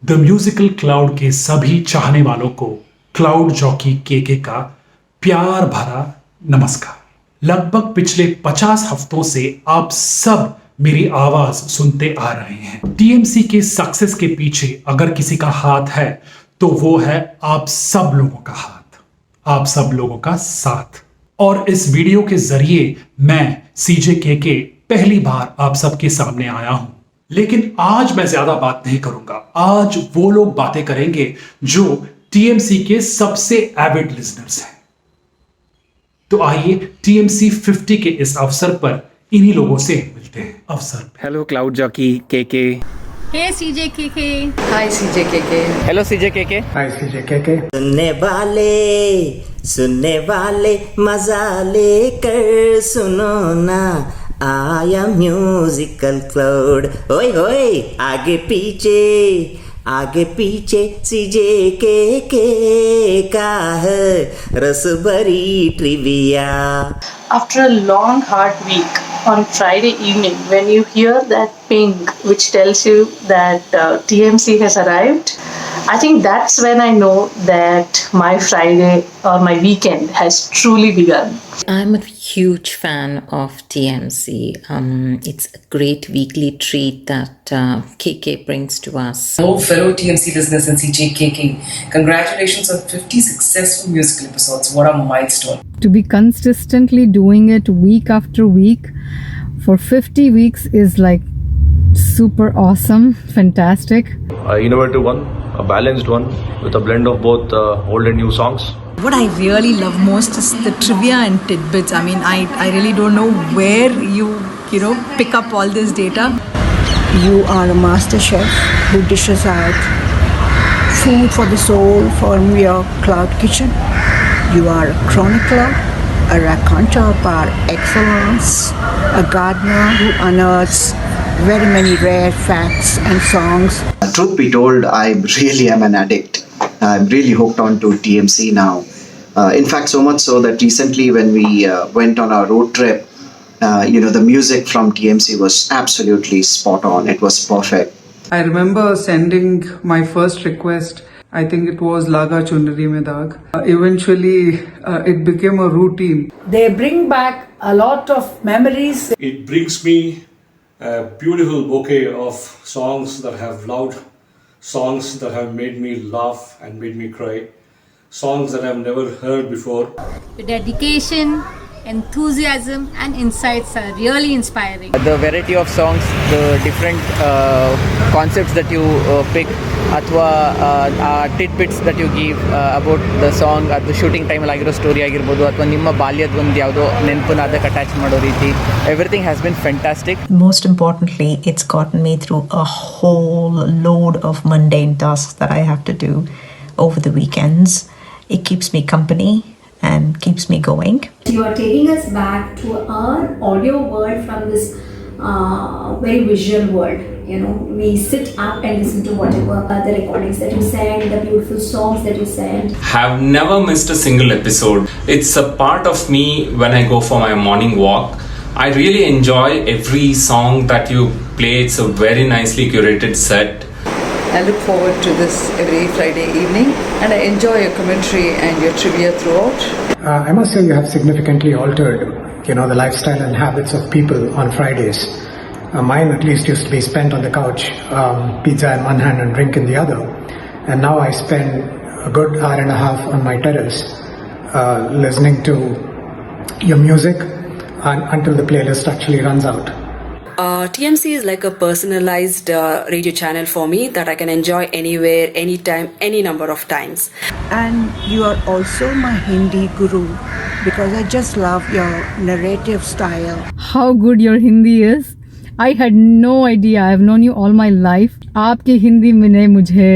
The musical cloud के सभी चाहने वालों को क्लाउड जॉकी केके का प्यार भरा नमस्कार। लगभग पिछले 50 हफ्तों से आप सब मेरी आवाज सुनते आ रहे हैं। टीएमसी के सक्सेस के पीछे अगर किसी का हाथ है तो वो है आप सब लोगों का हाथ, आप सब लोगों का साथ। और इस वीडियो के जरिए मैं सीजे केके पहली बार आप सबके सामने आया हूं। लेकिन आज मैं ज्यादा बात नहीं करूंगा, आज वो लोग बातें करेंगे जो टीएमसी के सबसे एविड लिसनर्स हैं। तो आइए टीएमसी 50 के इस अवसर पर इन्हीं लोगों से मिलते हैं। अवसर हेलो क्लाउड जॉकी केके। हे सीजे केके। हाय सीजे केके। हेलो सीजे केके। हाय सीजे केके। सुनने वाले मजा लेकर सुनो ना, आया म्यूजिकल क्लाउड। ओए होए आगे पीछे सीजे के का है रसभरी trivia. After a long hard week on Friday evening, when you hear that ping which tells you that TMC has arrived, I think that's when I know that my Friday or my weekend has truly begun. I'm a huge fan of TMC. It's a great weekly treat that KK brings to us. Hello, fellow TMC listeners and CJ KK. Congratulations on 50 successful musical episodes. What a milestone. To be consistently doing it week after week for 50 weeks is like super awesome, fantastic. Innovative one, a balanced one with a blend of both old and new songs. What I really love most is the trivia and tidbits. I mean, I really don't know where you pick up all this data. You are a master chef who dishes out food for the soul from your cloud kitchen. You are a chronicler, a raconteur par excellence, a gardener who unearths very many rare facts and songs. Truth be told, I really am an addict. I'm really hooked on to TMC now. In fact, so much so that recently when we went on our road trip, the music from TMC was absolutely spot on. It was perfect. I remember sending my first request. I think it was Laga Chundari Mein Daag. Eventually, it became a routine. They bring back a lot of memories. It brings me a beautiful bouquet of songs that I have loved, songs that have made me laugh and made me cry, songs that I have never heard before. The dedication, enthusiasm and insights are really inspiring. The variety of songs, the different concepts that you pick, ಅಥವಾ tidbits that you give about the song, at the shooting time ಆಗಿರೋ story ಆಗಿರ್ಬೋದು, ಅಥವಾ ನಿಮ್ಮ ಬಾಲ್ಯದ ಒಂದು ಯಾವುದೋ ನೆನಪನ್ನ ಅದಕ್ಕೆ attach ಮಾಡೋ ರೀತಿ, everything has been fantastic. Most importantly, it's gotten me through a whole load of mundane tasks that I have to do over the weekends. It keeps me company and keeps me going. You are taking us back to our audio world from this very visual world. We sit up and listen to whatever the recordings that you sang, the beautiful songs that you sang. Have never missed a single episode. It's a part of me when I go for my morning walk. I really enjoy every song that you play. It's a very nicely curated set. I look forward to this every Friday evening and I enjoy your commentary and your trivia throughout. I must say you have significantly altered, the lifestyle and habits of people on Fridays. Mine at least used to be spent on the couch, pizza in one hand and drink in the other. And now I spend a good hour and a half on my terrace listening to your music until the playlist actually runs out. TMC is like a personalized radio channel for me that I can enjoy anywhere, anytime, any number of times. And you are also my Hindi guru because I just love your narrative style. How good your Hindi is. I had no idea. I've known you all my life. आपके हिंदी ने मुझे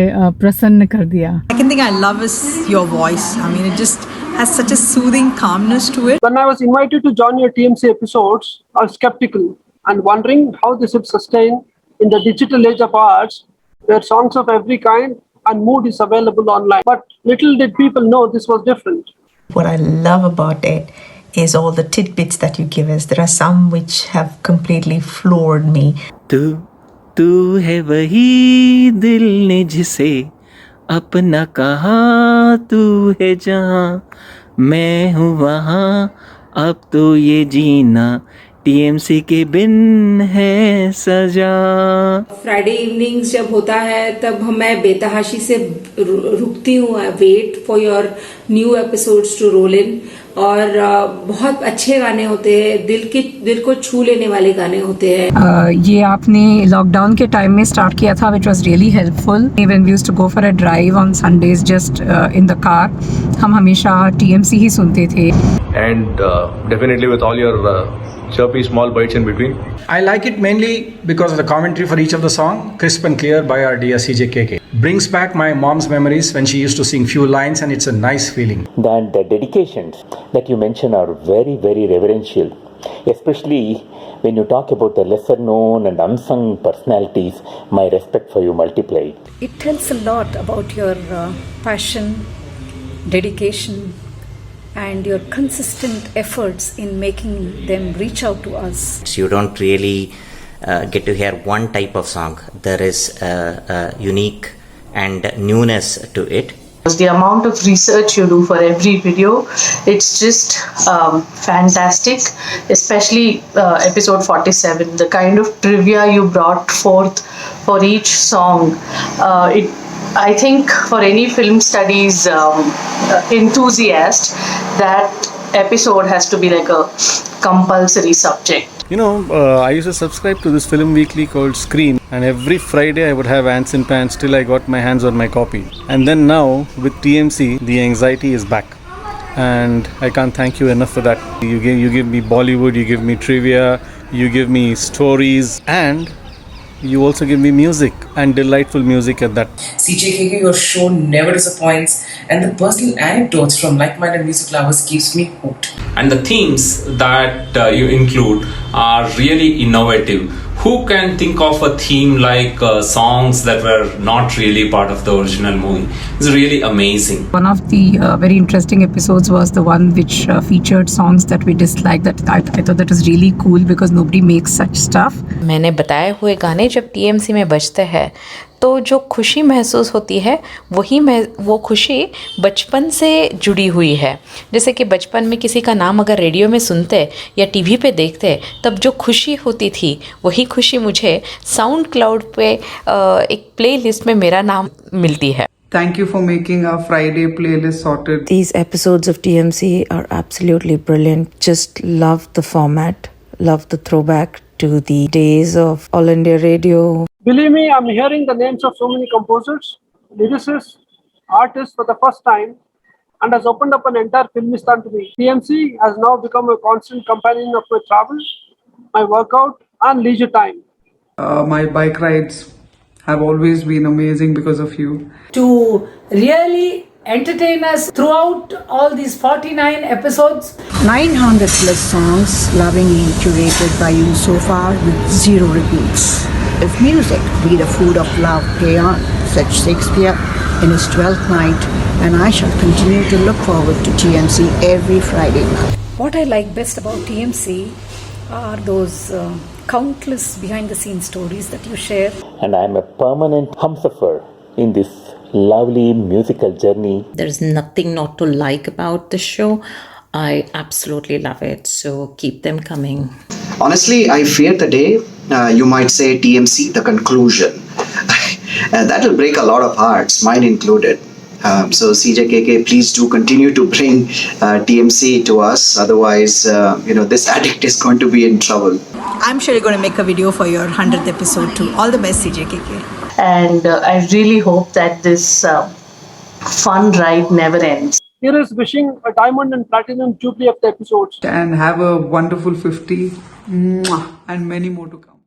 प्रसन्न कर दिया. Second thing I love is your voice. I mean, it just has such a soothing calmness to it. When I was invited to join your TMC episodes, I was skeptical and wondering how this would sustain in the digital age of ours, where songs of every kind and mood is available online. But little did people know this was different. What I love about it is all the tidbits that you give us. There are some which have completely floored me. Tu तू है वही दिल ने जिसे अपना कहा, तू है जहाँ मैं हूँ वहाँ, अब तो ये जीना टीएमसी के बिन है सजा। फ्राइडे इवनिंग्स जब होता है तब मैं बेतहाशी से रुकती हूँ, wait for your new episodes to roll in. और बहुत अच्छे गाने होते हैं, दिल को छू लेने वाले गाने होते हैं। ये आपने लॉकडाउन के टाइम में स्टार्ट किया था, which was really helpful. When we used to go for a drive on Sundays just in the car, हम हमेशा टीएमसी ही सुनते थे। And definitely with all your chirpy small bites in between. I like it mainly because of the commentary for each of the song, crisp and clear by our dear CJKK. Brings back my mom's memories when she used to sing few lines, and it's a nice feeling. And the dedications that you mention are very, very reverential, especially when you talk about the lesser known and unsung personalities. My respect for you multiplied. It tells a lot about your passion, dedication, and your consistent efforts in making them reach out to us. You don't really get to hear one type of song. There is a unique and newness to it. The amount of research you do for every video, it's just fantastic, especially episode 47, the kind of trivia you brought forth for each song. I think for any film studies enthusiast, that episode has to be like a compulsory subject. You know, I used to subscribe to this film weekly called Screen, and every Friday I would have Ants and Pants till I got my hands on my copy. And then now with TMC, the anxiety is back, and I can't thank you enough for that. You give me Bollywood, you give me trivia, you give me stories, and you also give me music, and delightful music at that. CJKK, your show never disappoints, and the personal anecdotes from like-minded music lovers keeps me hooked. And the themes that you include are really innovative. Who can think of a theme like songs that were not really part of the original movie? It's really amazing. One of the very interesting episodes was the one which featured songs that we disliked. That I thought that was really cool because nobody makes such stuff. मैंने बताए हुए गाने जब TMC में बजते हैं तो जो खुशी महसूस होती है वो खुशी बचपन से जुड़ी हुई है। जैसे कि बचपन में किसी का नाम अगर रेडियो में सुनते या टीवी पे देखते तब जो खुशी होती थी वही खुशी मुझे साउंड क्लाउड पे एक प्लेलिस्ट में मेरा नाम मिलती है। Thank you for making our Friday playlist sorted. These episodes of TMC are absolutely brilliant. Just love the format, love the throwback to the days of All India Radio. Believe me, I'm hearing the names of so many composers, lyricists, artists for the first time, and has opened up an entire filmistan to me. TMC has now become a constant companion of my travel, my workout, and leisure time. My bike rides have always been amazing because of you. To really entertain us throughout all these 49 episodes. 900 plus songs lovingly curated by you so far with zero repeats. If music be the food of love, play on, said Shakespeare in his 12th night, and I shall continue to look forward to TMC every Friday night. What I like best about TMC are those countless behind the scenes stories that you share. And I'm a permanent humsafar in this lovely musical journey. There's nothing not to like about the show. I absolutely love it. So keep them coming. Honestly, I fear the day you might say TMC, the conclusion. That will break a lot of hearts, mine included. So CJKK, please do continue to bring TMC to us. Otherwise, this addict is going to be in trouble. I'm sure you're going to make a video for your 100th episode too. All the best, CJKK. And I really hope that this fun ride never ends. Here is wishing a diamond and platinum jubilee of the episodes. And have a wonderful 50 and many more to come.